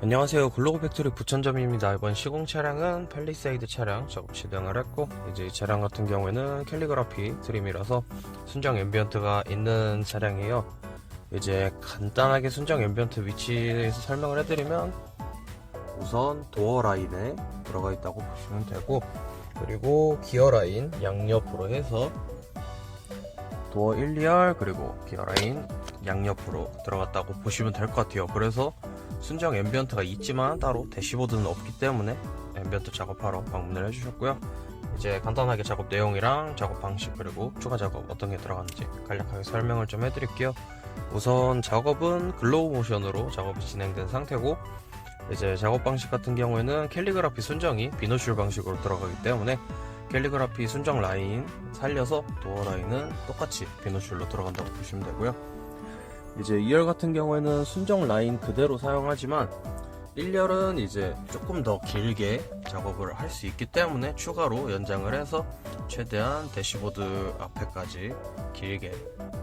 안녕하세요. 글로벌 팩토리 부천점입니다. 이번 시공 차량은 팰리세이드 차량 작업 진행을 했고, 이제 이 차량 같은 경우에는 캘리그라피 트림이라서 순정 앰비언트가 있는 차량이에요. 이제 간단하게 순정 앰비언트 위치에서 설명을 해드리면, 우선 도어 라인에 들어가 있다고 보시면 되고, 그리고 기어 라인 양옆으로 해서 도어 1, 2열 그리고 기어 라인 양옆으로 들어갔다고 보시면 될 것 같아요. 그래서 순정 앰비언트가 있지만 따로 대시보드는 없기 때문에 앰비언트 작업하러 방문을 해주셨고요. 이제 간단하게 작업 내용이랑 작업 방식 그리고 추가 작업 어떤 게 들어가는지 간략하게 설명을 좀 해드릴게요. 우선 작업은 글로우 모션으로 작업이 진행된 상태고, 이제 작업 방식 같은 경우에는 캘리그라피 순정이 비노출 방식으로 들어가기 때문에 캘리그라피 순정 라인 살려서 도어 라인은 똑같이 비노출로 들어간다고 보시면 되고요. 이제 2열 같은 경우에는 순정 라인 그대로 사용하지만 1열은 이제 조금 더 길게 작업을 할 수 있기 때문에 추가로 연장을 해서 최대한 대시보드 앞에까지 길게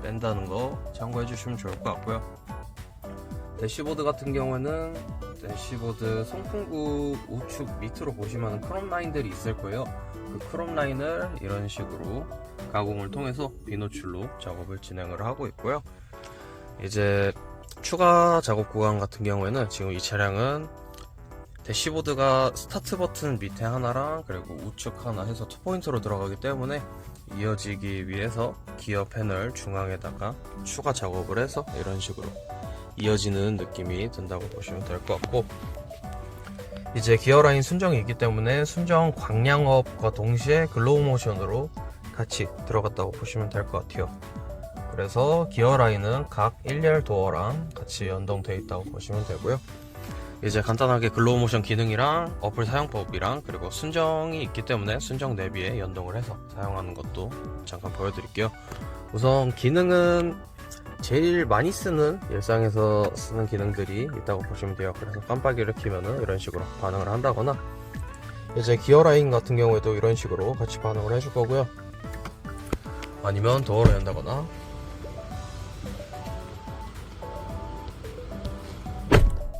뺀다는 거 참고해 주시면 좋을 것 같고요. 대시보드 같은 경우에는 대시보드 송풍구 우측 밑으로 보시면 크롬 라인들이 있을 거예요. 그 크롬 라인을 이런 식으로 가공을 통해서 비노출로 작업을 진행을 하고 있고요. 이제 추가 작업 구간 같은 경우에는 지금 이 차량은 대시보드가 스타트 버튼 밑에 하나랑 그리고 우측 하나 해서 2포인트로 들어가기 때문에 이어지기 위해서 기어 패널 중앙에다가 추가 작업을 해서 이런 식으로 이어지는 느낌이 든다고 보시면 될 것 같고, 이제 기어라인 순정이 있기 때문에 순정 광량업과 동시에 글로우 모션으로 같이 들어갔다고 보시면 될 것 같아요. 그래서 기어라인은 각 1열 도어랑 같이 연동되어 있다고 보시면 되고요. 이제 간단하게 글로우 모션 기능이랑 어플 사용법이랑 그리고 순정이 있기 때문에 순정 내비에 연동을 해서 사용하는 것도 잠깐 보여드릴게요. 우선 기능은 제일 많이 쓰는, 일상에서 쓰는 기능들이 있다고 보시면 돼요. 그래서 깜빡이를 켜면은 이런 식으로 반응을 한다거나, 이제 기어라인 같은 경우에도 이런 식으로 같이 반응을 해줄 거고요. 아니면 도어를 연다거나,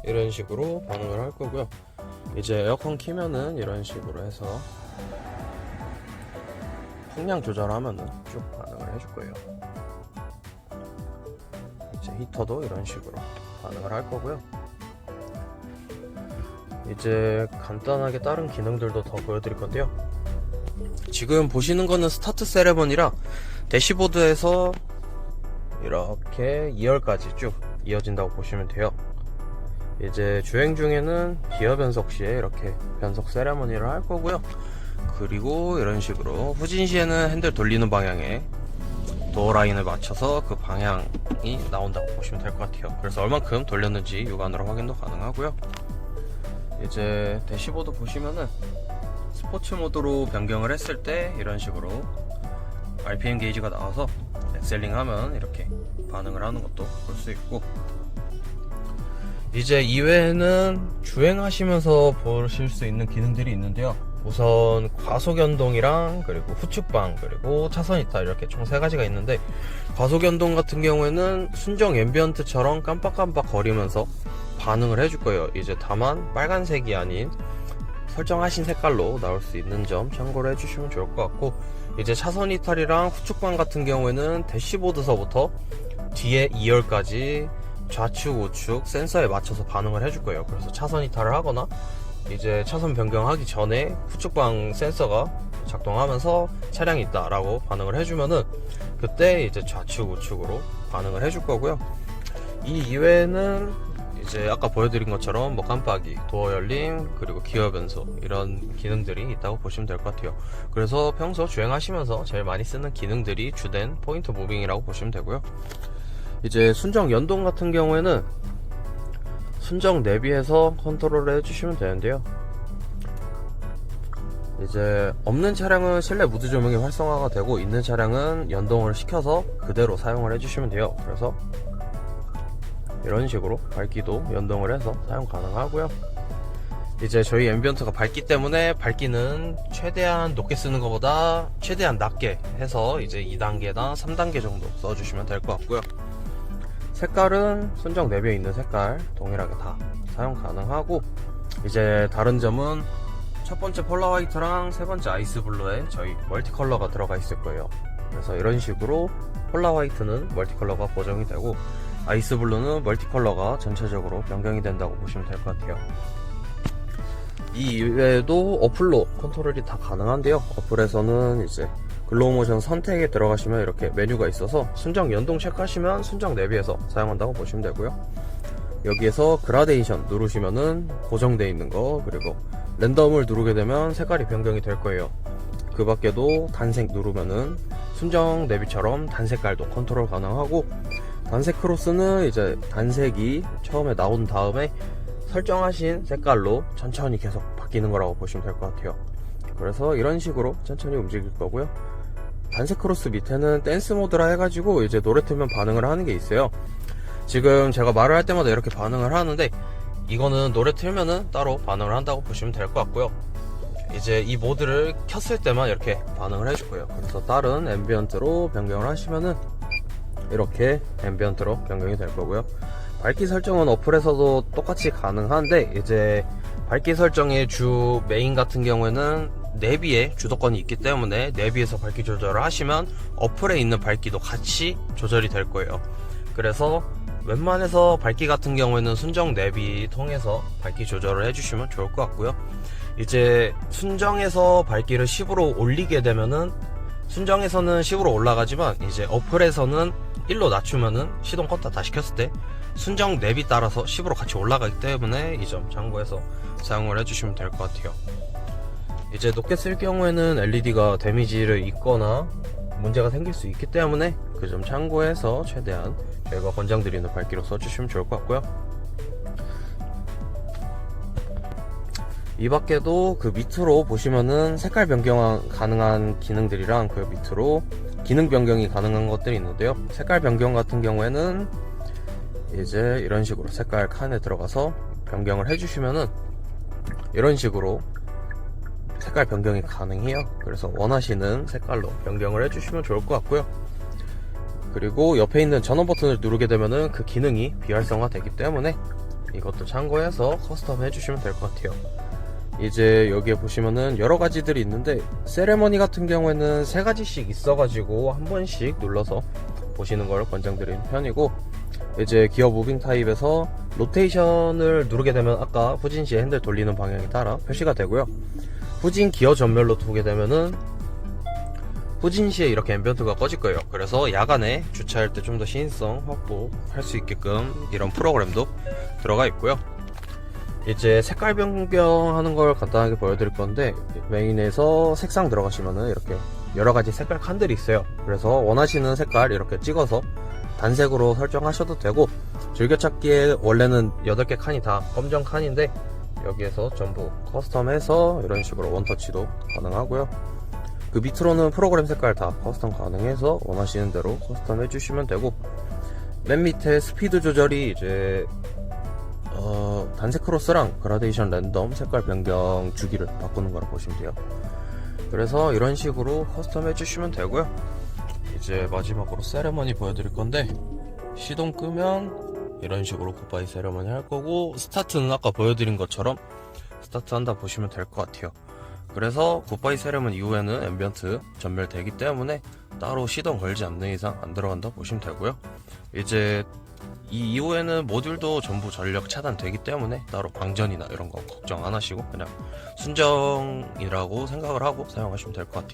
이런 식으로 반응을 할 거고요. 이제 에어컨 키면은 이런 식으로 해서 풍량 조절하면은 쭉 반응을 해줄 거예요. 이제 히터도 이런 식으로 반응을 할 거고요. 이제 간단하게 다른 기능들도 더 보여드릴 건데요. 지금 보시는 거는 스타트 세레머니라 대시보드에서 이렇게 2열까지 쭉 이어진다고 보시면 돼요. 이제 주행 중에는 기어 변속 시에 이렇게 변속 세레머니를 할 거고요. 그리고 이런 식으로 후진 시에는 핸들 돌리는 방향에 도어 라인을 맞춰서 그 방향이 나온다고 보시면 될 것 같아요. 그래서 얼만큼 돌렸는지 육안으로 확인도 가능하고요. 이제 대시보드 보시면은 스포츠 모드로 변경을 했을 때 이런 식으로 RPM 게이지가 나와서 엑셀링 하면 이렇게 반응을 하는 것도 볼 수 있고, 이제 이외에는 주행하시면서 보실 수 있는 기능들이 있는데요. 우선 과속연동이랑 그리고 후측방 그리고 차선 이탈, 이렇게 총 3가지가 있는데, 과속연동 같은 경우에는 순정 앰비언트처럼 깜빡깜빡 거리면서 반응을 해줄 거예요. 이제 다만 빨간색이 아닌 설정하신 색깔로 나올 수 있는 점 참고를 해주시면 좋을 것 같고, 이제 차선 이탈이랑 후측방 같은 경우에는 대시보드서부터 뒤에 2열까지 좌측 우측 센서에 맞춰서 반응을 해줄 거예요. 그래서 차선 이탈을 하거나 이제 차선 변경하기 전에 후측방 센서가 작동하면서 차량이 있다 라고 반응을 해주면은 그때 이제 좌측 우측으로 반응을 해줄 거고요. 이 이외에는 이제 아까 보여드린 것처럼 뭐 깜빡이, 도어 열림, 그리고 기어 변속, 이런 기능들이 있다고 보시면 될 것 같아요. 그래서 평소 주행하시면서 제일 많이 쓰는 기능들이 주된 포인트 무빙이라고 보시면 되고요. 이제 순정 연동 같은 경우에는 순정 내비에서 컨트롤을 해주시면 되는데요. 이제 없는 차량은 실내 무드 조명이 활성화가 되고, 있는 차량은 연동을 시켜서 그대로 사용을 해주시면 돼요. 그래서 이런 식으로 밝기도 연동을 해서 사용 가능하고요. 이제 저희 앰비언트가 밝기 때문에 밝기는 최대한 높게 쓰는 것보다 최대한 낮게 해서 이제 2단계나 3단계 정도 써주시면 될 것 같고요. 색깔은 순정 내비에 있는 색깔 동일하게 다 사용 가능하고, 이제 다른 점은 첫 번째 폴라 화이트랑 세 번째 아이스 블루에 저희 멀티 컬러가 들어가 있을 거예요. 그래서 이런 식으로 폴라 화이트는 멀티 컬러가 보정이 되고, 아이스 블루는 멀티 컬러가 전체적으로 변경이 된다고 보시면 될 것 같아요. 이 이외에도 어플로 컨트롤이 다 가능한데요. 어플에서는 이제 글로우 모션 선택에 들어가시면 이렇게 메뉴가 있어서 순정 연동 체크하시면 순정 내비에서 사용한다고 보시면 되고요. 여기에서 그라데이션 누르시면은 고정되어 있는 거, 그리고 랜덤을 누르게 되면 색깔이 변경이 될 거예요. 그 밖에도 단색 누르면은 순정 내비처럼 단색깔도 컨트롤 가능하고, 단색 크로스는 이제 단색이 처음에 나온 다음에 설정하신 색깔로 천천히 계속 바뀌는 거라고 보시면 될 것 같아요. 그래서 이런 식으로 천천히 움직일 거고요. 단색 크로스 밑에는 댄스 모드라 해가지고 이제 노래 틀면 반응을 하는 게 있어요. 지금 제가 말을 할 때마다 이렇게 반응을 하는데, 이거는 노래 틀면은 따로 반응을 한다고 보시면 될 것 같고요. 이제 이 모드를 켰을 때만 이렇게 반응을 해줄 거예요. 그래서 다른 앰비언트로 변경을 하시면은 이렇게 앰비언트로 변경이 될 거고요. 밝기 설정은 어플에서도 똑같이 가능한데, 이제 밝기 설정의 주 메인 같은 경우에는 내비에 주도권이 있기 때문에 내비에서 밝기 조절을 하시면 어플에 있는 밝기도 같이 조절이 될 거예요. 그래서 웬만해서 밝기 같은 경우에는 순정 내비 통해서 밝기 조절을 해주시면 좋을 것 같고요. 이제 순정에서 밝기를 10으로 올리게 되면은, 순정에서는 10으로 올라가지만 이제 어플에서는 1로 낮추면은 시동 껐다 다시 켰을 때 순정 내비 따라서 10으로 같이 올라가기 때문에 이 점 참고해서 사용을 해주시면 될 것 같아요. 이제 높게 쓸 경우에는 LED가 데미지를 입거나 문제가 생길 수 있기 때문에 그 점 참고해서 최대한 저희가 권장드리는 밝기로 써주시면 좋을 것 같고요. 이 밖에도 그 밑으로 보시면은 색깔 변경 가능한 기능들이랑 그 밑으로 기능 변경이 가능한 것들이 있는데요. 색깔 변경 같은 경우에는 이제 이런 식으로 색깔 칸에 들어가서 변경을 해주시면은 이런 식으로 색깔 변경이 가능해요. 그래서 원하시는 색깔로 변경을 해주시면 좋을 것 같고요. 그리고 옆에 있는 전원 버튼을 누르게 되면은 그 기능이 비활성화 되기 때문에 이것도 참고해서 커스텀 해주시면 될 것 같아요. 이제 여기에 보시면은 여러 가지들이 있는데, 세레머니 같은 경우에는 세 가지씩 있어가지고 한 번씩 눌러서 보시는 걸 권장드리는 편이고, 이제 기어 무빙 타입에서 로테이션을 누르게 되면 아까 후진 시에 핸들 돌리는 방향에 따라 표시가 되고요. 후진 기어 전멸로 두게 되면은 후진 시에 이렇게 앰비언트가 꺼질 거예요. 그래서 야간에 주차할 때 좀 더 시인성 확보할 수 있게끔 이런 프로그램도 들어가 있고요. 이제 색깔 변경하는 걸 간단하게 보여드릴 건데, 메인에서 색상 들어가시면은 이렇게 여러가지 색깔 칸들이 있어요. 그래서 원하시는 색깔 이렇게 찍어서 단색으로 설정하셔도 되고, 즐겨찾기에 원래는 8개 칸이 다 검정 칸인데 여기에서 전부 커스텀해서 이런 식으로 원터치도 가능하고요. 그 밑으로는 프로그램 색깔 다 커스텀 가능해서 원하시는 대로 커스텀 해주시면 되고, 맨 밑에 스피드 조절이 이제 단색 크로스랑 그라데이션 랜덤 색깔 변경 주기를 바꾸는 거라 보시면 돼요. 그래서 이런 식으로 커스텀 해주시면 되고요. 이제 마지막으로 세레머니 보여드릴 건데, 시동 끄면 이런 식으로 굿바이 세레머니 할 거고, 스타트는 아까 보여드린 것처럼 스타트 한다 보시면 될 것 같아요. 그래서 굿바이 세레머니 이후에는 앰비언트 전멸되기 때문에 따로 시동 걸지 않는 이상 안 들어간다 보시면 되고요. 이제 이 이후에는 모듈도 전부 전력 차단되기 때문에 따로 방전이나 이런 거 걱정 안 하시고 그냥 순정이라고 생각을 하고 사용하시면 될 것 같아요.